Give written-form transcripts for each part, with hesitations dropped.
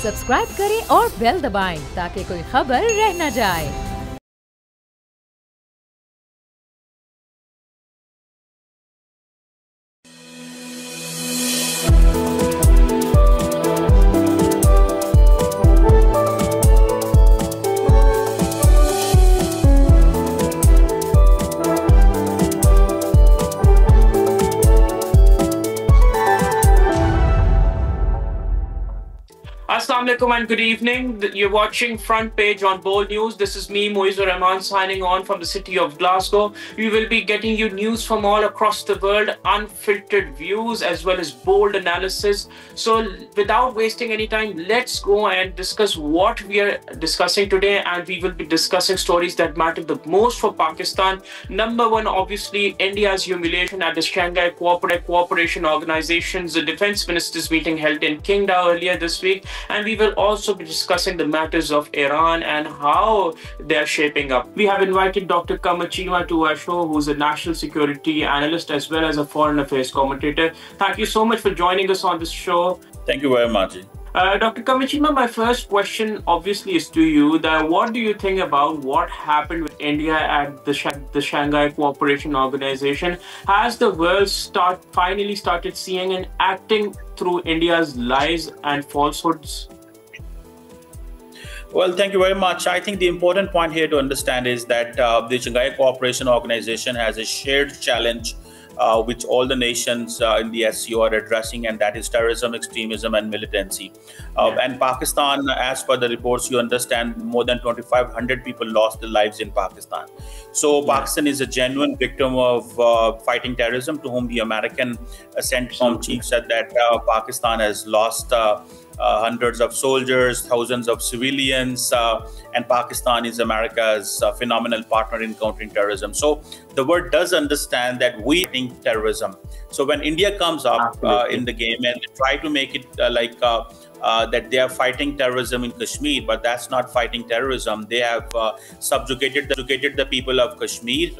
Subscribe करें और bell दबाएं ताकि कोई खबर रह न जाए। Assalamu alaikum and good evening. You're watching Front Page on Bold News. This is me, Moiz Ur Rehman, signing on from the city of Glasgow. We will be getting you news from all across the world, unfiltered views as well as bold analysis. So without wasting any time, let's go and discuss what we are discussing today. And we will be discussing stories that matter the most for Pakistan. Number one, obviously, India's humiliation at the Shanghai Cooperation Organization's defense ministers meeting held in Qingdao earlier this week. And we will also be discussing the matters of Iran and how they're shaping up. We have invited Dr. Kamachima to our show, who's a national security analyst as well as a foreign affairs commentator. Thank you so much for joining us on this show. Thank you very much. Dr. Kamachima, my first question obviously is to you. What do you think about what happened with India at the Shanghai Cooperation Organization? Has the world finally started seeing and acting through India's lies and falsehoods? Well, thank you very much. I think the important point here to understand is that the Shanghai Cooperation Organization has a shared challenge which all the nations in the SCO are addressing, and that is terrorism, extremism, and militancy. And Pakistan, as per the reports, you understand, more than 2,500 people lost their lives in Pakistan. So Pakistan is a genuine victim of fighting terrorism, to whom the American CENTCOM chief said that Pakistan has lost hundreds of soldiers, thousands of civilians, and Pakistan is America's phenomenal partner in countering terrorism. So the world does understand that we are fighting terrorism. So when India comes up in the game and try to make it that they are fighting terrorism in Kashmir, but that's not fighting terrorism. They have subjugated the people of Kashmir.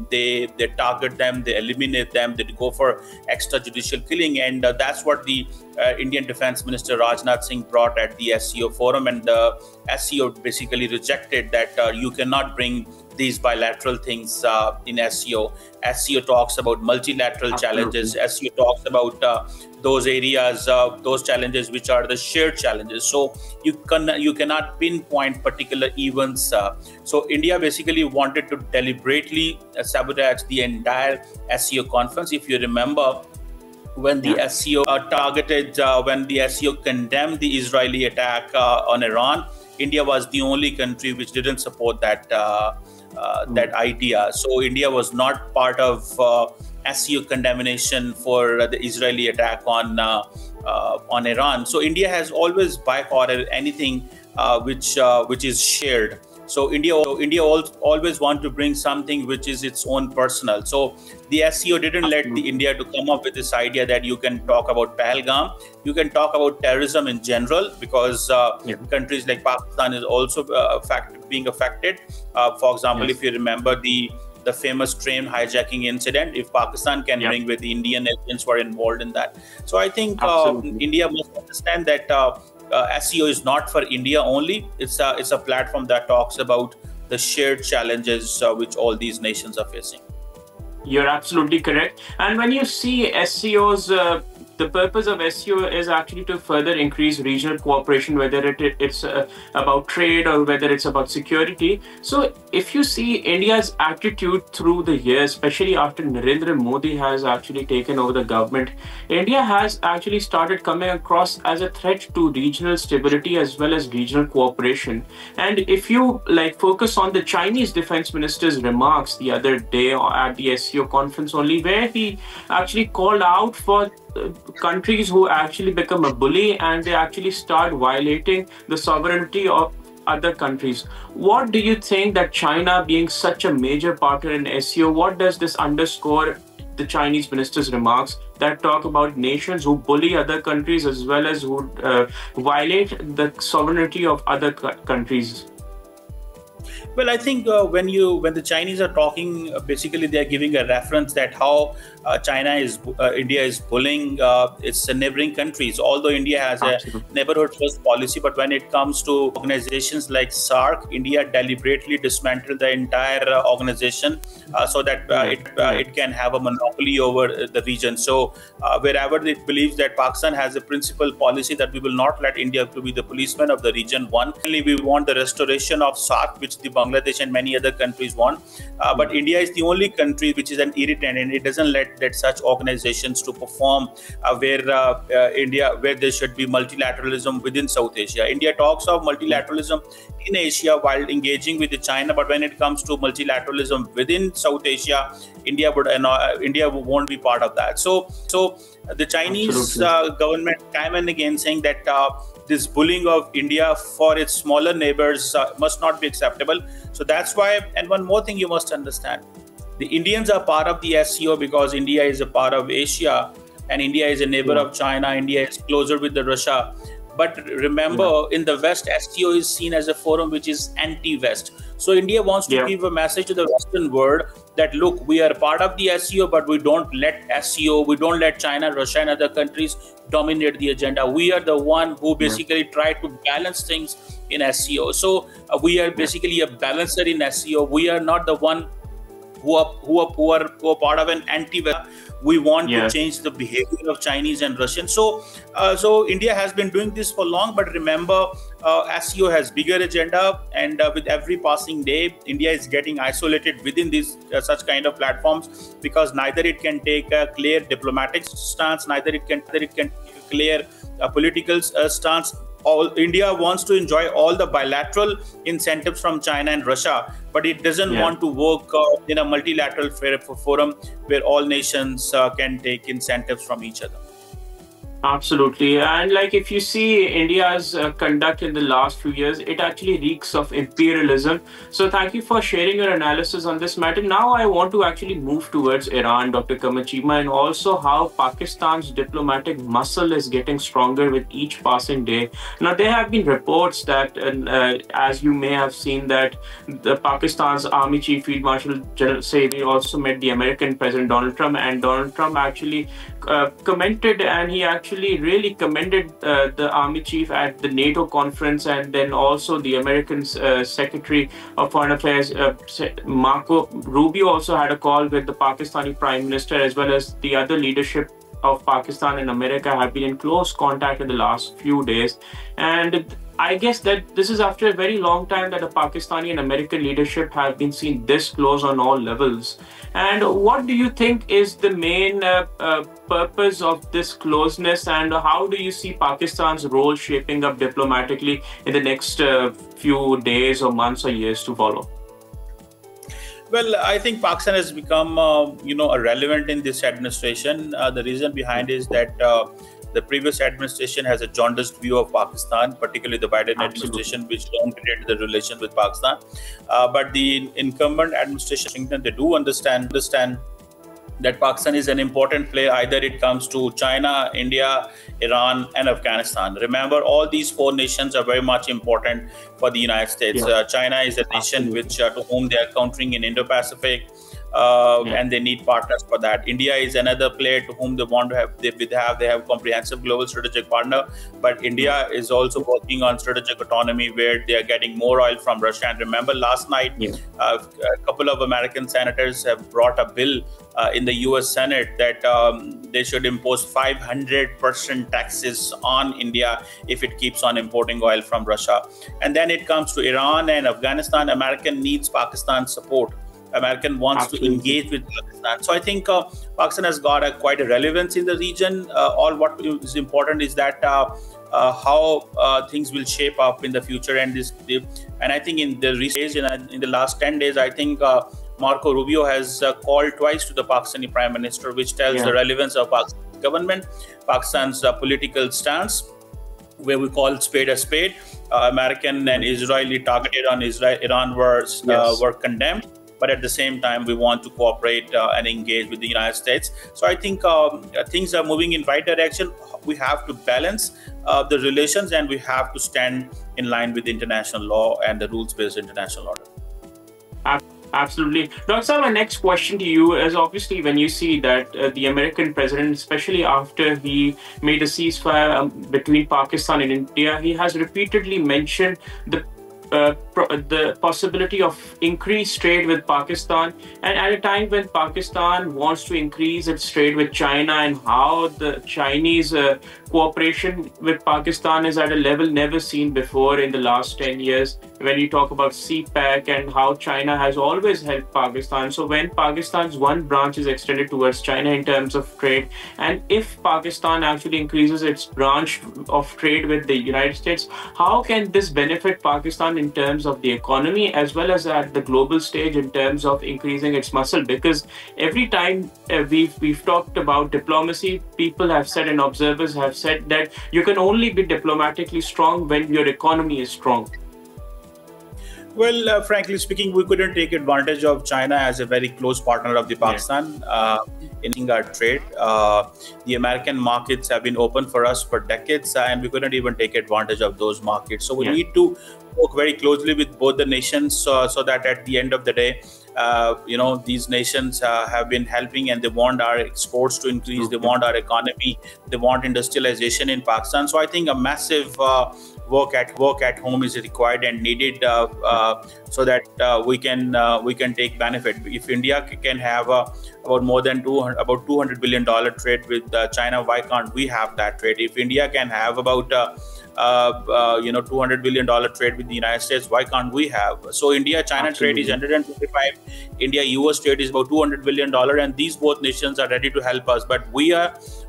They target them, they eliminate them, they go for extrajudicial killing, and that's what the Indian Defense Minister Rajnath Singh brought at the SCO forum, and the SCO basically rejected that you cannot bring these bilateral things in SCO. SCO talks about multilateral challenges. SCO talks about those areas, those challenges which are the shared challenges. So you cannot pinpoint particular events. So India basically wanted to deliberately sabotage the entire SCO conference. If you remember, when the SCO when the SCO condemned the Israeli attack on Iran, India was the only country which didn't support that that idea. So India was not part of SCO condemnation for the Israeli attack on Iran. So India has always boycotted anything which is shared. So India always want to bring something which is its own personal. So the SCO didn't let the India to come up with this idea that you can talk about Pahalgam, you can talk about terrorism in general, because countries like Pakistan is also being affected. For example, if you remember the famous train hijacking incident, if Pakistan can bring with the Indian agents were involved in that. So I think India must understand that SCO is not for India only. It's a platform that talks about the shared challenges which all these nations are facing. You're absolutely correct. And when you see SCO's the purpose of SCO is actually to further increase regional cooperation, whether it's about trade or whether it's about security. So if you see India's attitude through the years, especially after Narendra Modi has actually taken over the government, India has actually started coming across as a threat to regional stability as well as regional cooperation. And if you focus on the Chinese defense minister's remarks the other day at the SCO conference only, where he actually called out for countries who actually become a bully and they actually start violating the sovereignty of other countries. What do you think that China, being such a major partner in SCO, what does this underscore the Chinese minister's remarks that talk about nations who bully other countries as well as who violate the sovereignty of other countries? Well, I think when the Chinese are talking, basically they are giving a reference that how India is pulling its neighboring countries. Although India has a Absolutely. neighborhood first policy, but when it comes to organizations like SAARC, India deliberately dismantled the entire organization so that it can have a monopoly over the region. So wherever it believes that Pakistan has a principal policy that we will not let India to be the policeman of the region. One, we want the restoration of SAARC, which the Bangladesh and many other countries want. But India is the only country which is an irritant, and it doesn't let such organizations to perform where there should be multilateralism within South Asia. India talks of multilateralism in Asia while engaging with China, but when it comes to multilateralism within South Asia, India won't be part of that. So the Chinese government time and again saying that this bullying of India for its smaller neighbors must not be acceptable. So that's why. And one more thing you must understand: the Indians are part of the SCO because India is a part of Asia, and India is a neighbor of China. India is closer with the Russia. But remember, in the West, SCO is seen as a forum which is anti-West. So India wants to give a message to the Western world that, look, we are part of the SCO, but we don't let China, Russia, and other countries dominate the agenda. We are the one who basically try to balance things in SCO. So we are basically a balancer in SCO. We are not the one who are part of an anti-West. We want to change the behavior of Chinese and Russians. So India has been doing this for long, but remember, SCO has bigger agenda, and with every passing day, India is getting isolated within these such kind of platforms, because neither it can take a clear diplomatic stance, neither it can take a clear political stance. India wants to enjoy all the bilateral incentives from China and Russia, but it doesn't want to work in a multilateral forum where all nations can take incentives from each other. Absolutely. And like if you see India's conduct in the last few years, it actually reeks of imperialism. So thank you for sharing your analysis on this matter. Now I want to actually move towards Iran, Dr. Kamachima, and also how Pakistan's diplomatic muscle is getting stronger with each passing day. Now there have been reports that, as you may have seen, that the Pakistan's Army Chief Field Marshal General Saini also met the American President Donald Trump, and Donald Trump actually commented, and he actually really commended the army chief at the NATO conference, and then also the American Secretary of Foreign Affairs, Marco Rubio, also had a call with the Pakistani Prime Minister, as well as the other leadership of Pakistan and America have been in close contact in the last few days. And I guess that this is after a very long time that the Pakistani and American leadership have been seen this close on all levels. And what do you think is the main purpose of this closeness, and how do you see Pakistan's role shaping up diplomatically in the next few days or months or years to follow? Well, I think Pakistan has become, irrelevant in this administration. The reason behind is that the previous administration has a jaundiced view of Pakistan, particularly the Biden administration, which downgraded the relation with Pakistan. But the incumbent administration, they do understand that Pakistan is an important player. Either it comes to China, India, Iran, and Afghanistan. Remember, all these four nations are very much important for the United States. China is a nation which to whom they are countering in Indo-Pacific. And they need partners for that. India is another player to whom they want to have. They have comprehensive global strategic partner. But India is also working on strategic autonomy, where they are getting more oil from Russia. And remember, last night, a couple of American senators have brought a bill in the U.S. Senate that they should impose 500% taxes on India if it keeps on importing oil from Russia. And then it comes to Iran and Afghanistan. America needs Pakistan's support. American wants to engage with Pakistan. So I think Pakistan has got quite a relevance in the region. All what is important is that how things will shape up in the future. And I think in the last 10 days, I think Marco Rubio has called twice to the Pakistani Prime Minister, which tells the relevance of Pakistan's government, Pakistan's political stance, where we call spade a spade. American and Israeli targeted on Iran were condemned. But at the same time, we want to cooperate and engage with the United States. So I think things are moving in right direction. We have to balance the relations, and we have to stand in line with international law and the rules-based international order. Absolutely. Dr. Saab, my next question to you is obviously when you see that the American president, especially after he made a ceasefire between Pakistan and India, he has repeatedly mentioned the possibility of increased trade with Pakistan, and at a time when Pakistan wants to increase its trade with China, and how the Chinese cooperation with Pakistan is at a level never seen before in the last 10 years. When you talk about CPEC and how China has always helped Pakistan. So when Pakistan's one branch is extended towards China in terms of trade, and if Pakistan actually increases its branch of trade with the United States, how can this benefit Pakistan in terms of the economy as well as at the global stage in terms of increasing its muscle? Because every time we've talked about diplomacy, people have said and observers have said that you can only be diplomatically strong when your economy is strong. Well, frankly speaking, we couldn't take advantage of China as a very close partner of the Pakistan in our trade. The American markets have been open for us for decades, and we couldn't even take advantage of those markets. So we need to work very closely with both the nations so that at the end of the day, these nations have been helping, and they want our exports to increase. They want our economy. They want industrialization in Pakistan. So I think a massive work at home is required and needed so that we can take benefit. If India can have about more than $200 billion trade with China, why can't we have that trade? If India can have about $200 billion trade with the United States, why can't we have? So India-China trade is 125. India-US trade is about $200 billion, and these both nations are ready to help us. But we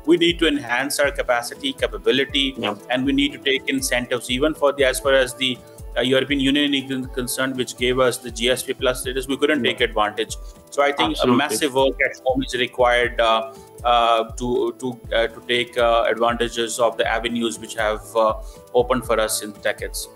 need to enhance our capability, and we need to take incentives even for as far as the European Union is concerned, which gave us the GSP plus status. We couldn't take advantage. So I think a massive work at home is required to take advantages of the avenues which have opened for us in decades.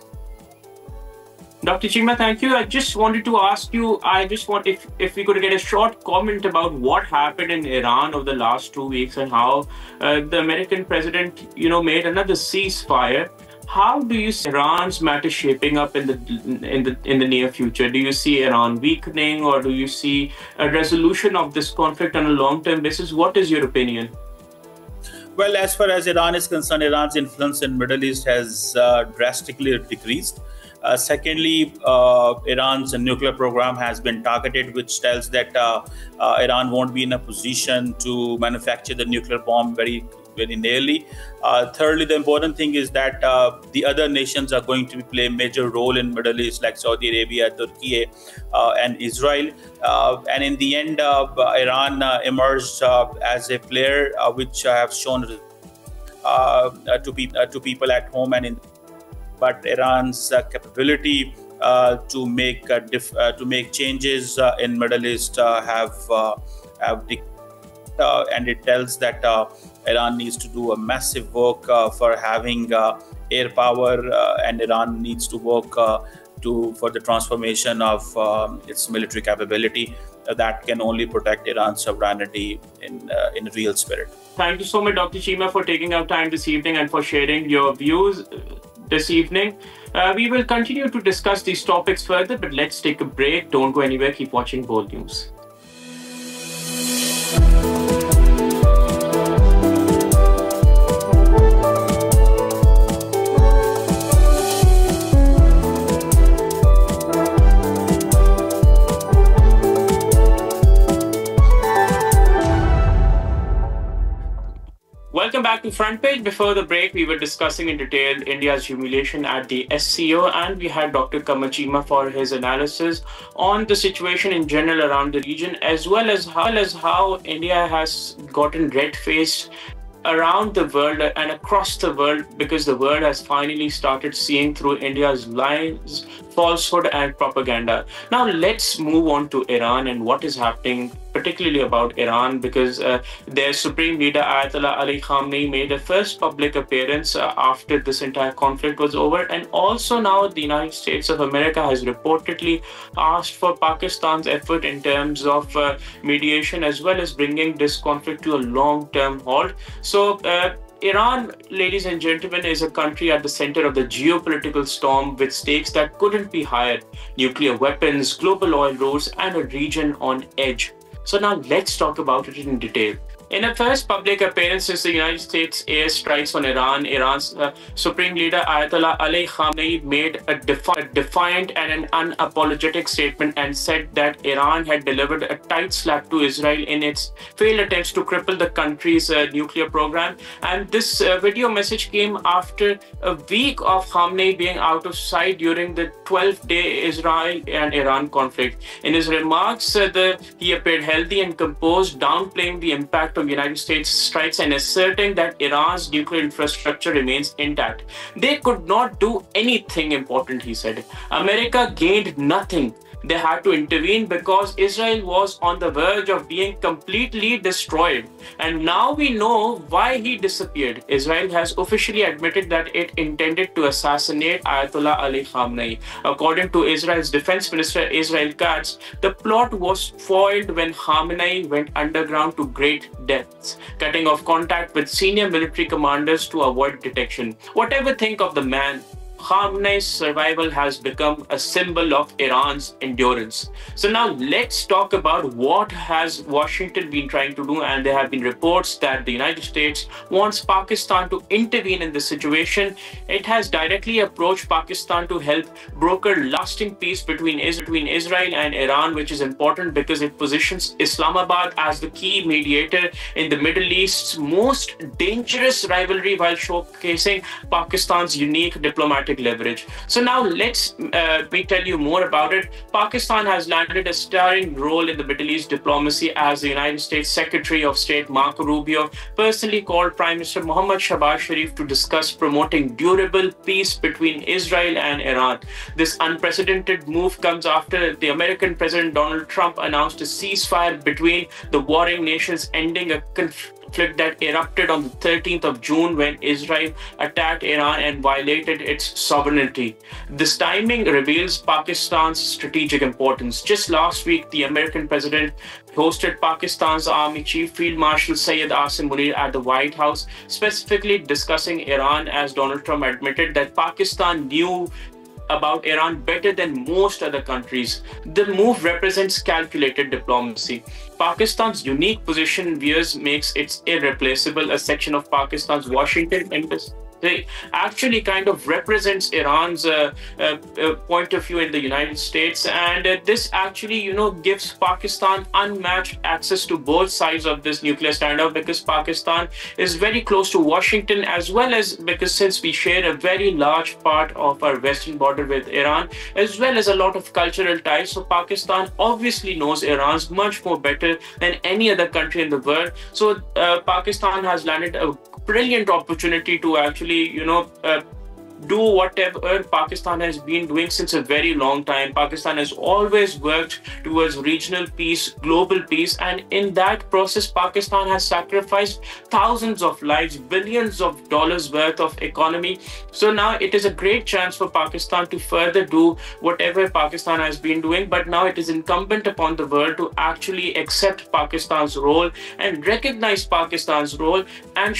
Dr. Cheema, thank you. I just wanted to ask you, if we could get a short comment about what happened in Iran over the last 2 weeks and how the American president, made another ceasefire. How do you see Iran's matter shaping up in the near future? Do you see Iran weakening, or do you see a resolution of this conflict on a long-term basis? What is your opinion? Well, as far as Iran is concerned, Iran's influence in Middle East has drastically decreased. Secondly, Iran's nuclear program has been targeted, which tells that Iran won't be in a position to manufacture the nuclear bomb very nearly. Thirdly, the important thing is that the other nations are going to play a major role in Middle East, like Saudi Arabia, Turkey, and Israel. And in the end, Iran emerged as a player which have shown to people at home and in. But Iran's capability to make changes in Middle East have decreased, and it tells that Iran needs to do a massive work for having air power, and Iran needs to work for the transformation of its military capability. That can only protect Iran's sovereignty in real spirit. Thank you so much, Dr. Cheema, for taking our time this evening and for sharing your views this evening. We will continue to discuss these topics further, but let's take a break. Don't go anywhere. Keep watching Bold News. Welcome back to Front Page. Before the break, we were discussing in detail India's humiliation at the SCO, and we had Dr. Cheema for his analysis on the situation in general around the region, as well as how India has gotten red-faced around the world and across the world, because the world has finally started seeing through India's lies, falsehood, and propaganda. Now let's move on to Iran and what is happening, particularly about Iran, because their supreme leader Ayatollah Ali Khamenei made a first public appearance after this entire conflict was over, and also now the United States of America has reportedly asked for Pakistan's effort in terms of mediation, as well as bringing this conflict to a long-term halt. So Iran, ladies and gentlemen, is a country at the center of the geopolitical storm with stakes that couldn't be higher: nuclear weapons, global oil routes, and a region on edge. So now let's talk about it in detail. In a first public appearance since the United States airstrikes on Iran, Iran's Supreme Leader Ayatollah Ali Khamenei made a defiant and an unapologetic statement and said that Iran had delivered a tight slap to Israel in its failed attempts to cripple the country's nuclear program. And this video message came after a week of Khamenei being out of sight during the 12-day Israel and Iran conflict. In his remarks, he appeared healthy and composed, downplaying the impact of United States strikes and asserting that Iran's nuclear infrastructure remains intact. They could not do anything important, he said. America gained nothing. They had to intervene because Israel was on the verge of being completely destroyed. And now we know why he disappeared. Israel has officially admitted that it intended to assassinate Ayatollah Ali Khamenei. According to Israel's Defense Minister Israel Katz, the plot was foiled when Khamenei went underground to great depths, cutting off contact with senior military commanders to avoid detection. Whatever think of the man, Khamenei's survival has become a symbol of Iran's endurance. So now let's talk about what has Washington been trying to do, and there have been reports that the United States wants Pakistan to intervene in this situation. It has directly approached Pakistan to help broker lasting peace between Israel and Iran, which is important because it positions Islamabad as the key mediator in the Middle East's most dangerous rivalry while showcasing Pakistan's unique diplomatic leverage. So now let's me tell you more about it. Pakistan has landed a starring role in the Middle East diplomacy as the United States Secretary of State Marco Rubio personally called Prime Minister Mohammad Shahbaz Sharif to discuss promoting durable peace between Israel and Iran. This unprecedented move comes after the American President Donald Trump announced a ceasefire between the warring nations, ending a conflict that erupted on the 13th of June when Israel attacked Iran and violated its sovereignty. This timing reveals Pakistan's strategic importance. Just last week, the American president hosted Pakistan's Army Chief Field Marshal Syed Asim Munir at the White House, specifically discussing Iran, as Donald Trump admitted that Pakistan knew about Iran better than most other countries. The move represents calculated diplomacy. Pakistan's unique position in viewers makes it irreplaceable. A section of Pakistan's Washington embassy actually kind of represents Iran's point of view in the United States, and this actually, gives Pakistan unmatched access to both sides of this nuclear standoff, because Pakistan is very close to Washington, as well as because since we share a very large part of our western border with Iran, as well as a lot of cultural ties. So Pakistan obviously knows Iran's much more better than any other country in the world. So Pakistan has landed a brilliant opportunity to actually, do whatever Pakistan has been doing since a very long time. Pakistan has always worked towards regional peace, global peace, and in that process, Pakistan has sacrificed thousands of lives, billions of dollars worth of economy. So now it is a great chance for Pakistan to further do whatever Pakistan has been doing, but now it is incumbent upon the world to actually accept Pakistan's role and recognize Pakistan's role and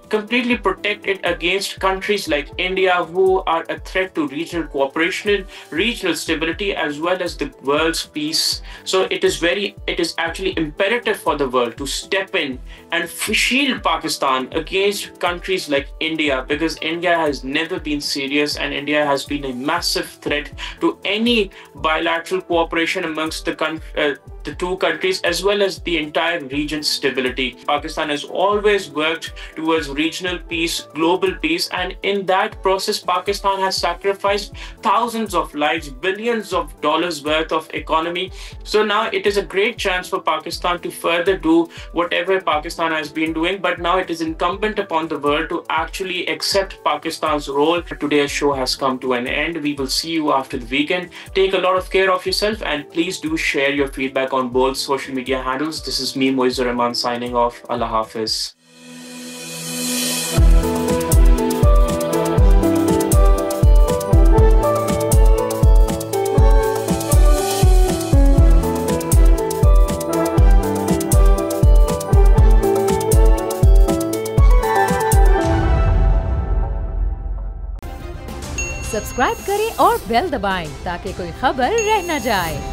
completely protect it against countries like India, who are a threat to regional cooperation, regional stability, as well as the world's peace. So it is actually imperative for the world to step in and shield Pakistan against countries like India, because India has never been serious and India has been a massive threat to any bilateral cooperation amongst the two countries, as well as the entire region's stability. Pakistan has always worked towards regional peace, global peace, and in that process, Pakistan has sacrificed thousands of lives, billions of dollars worth of economy. So now it is a great chance for Pakistan to further do whatever Pakistan has been doing, but now it is incumbent upon the world to actually accept Pakistan's role. Today's show has come to an end. We will see you after the weekend. Take a lot of care of yourself, and please do share your feedback on both social media handles. This is me, Moiz Ur Rehman, signing off. Allah Hafiz. Subscribe करें और bell दबाएं ताकि कोई खबर रह न जाए।